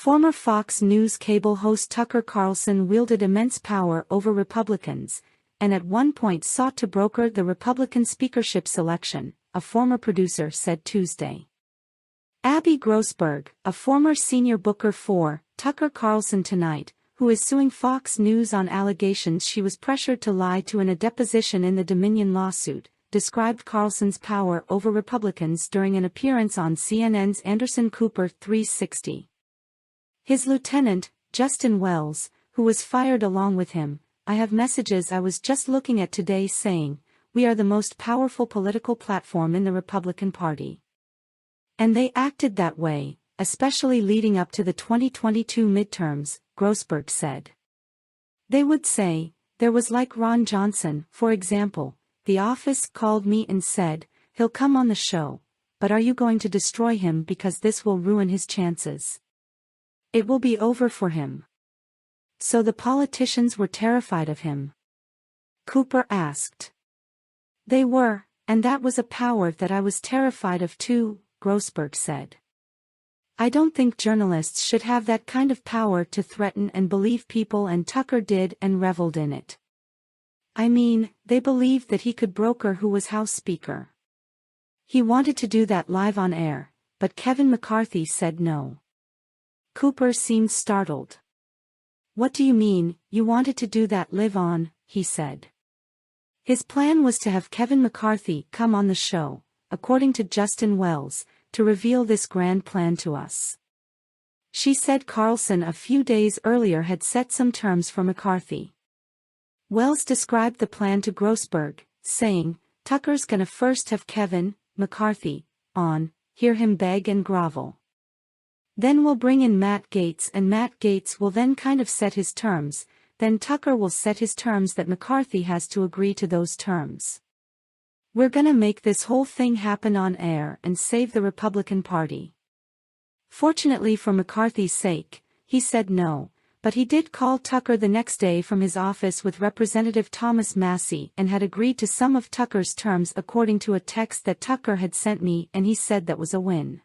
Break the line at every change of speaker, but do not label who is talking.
Former Fox News cable host Tucker Carlson wielded immense power over Republicans, and at one point sought to broker the Republican speakership selection, a former producer said Tuesday. Abby Grossberg, a former senior booker for Tucker Carlson Tonight, who is suing Fox News on allegations she was pressured to lie to in a deposition in the Dominion lawsuit, described Carlson's power over Republicans during an appearance on CNN's Anderson Cooper 360. His lieutenant, Justin Wells, who was fired along with him, "I have messages I was just looking at today saying, we are the most powerful political platform in the Republican Party. And they acted that way, especially leading up to the 2022 midterms," Grossberg said. "They would say, there was like Ron Johnson, for example, the office called me and said, he'll come on the show, but are you going to destroy him because this will ruin his chances? It will be over for him." So the politicians were terrified of him? Cooper asked. "They were, and that was a power that I was terrified of too," Grossberg said. "I don't think journalists should have that kind of power to threaten and believe people, and Tucker did and reveled in it. I mean, they believed that he could broker who was House Speaker. He wanted to do that live on air, but Kevin McCarthy said no." Cooper seemed startled. "What do you mean, you wanted to do that live on?" he said. His plan was to have Kevin McCarthy come on the show, according to Justin Wells, to reveal this grand plan to us. She said Carlson a few days earlier had set some terms for McCarthy. Wells described the plan to Grossberg, saying, "Tucker's gonna first have Kevin McCarthy on, hear him beg and grovel. Then we'll bring in Matt Gaetz, and Matt Gaetz will then kind of set his terms, then Tucker will set his terms that McCarthy has to agree to those terms. We're gonna make this whole thing happen on air and save the Republican Party." Fortunately for McCarthy's sake, he said no, but he did call Tucker the next day from his office with Representative Thomas Massie and had agreed to some of Tucker's terms according to a text that Tucker had sent me, and he said that was a win.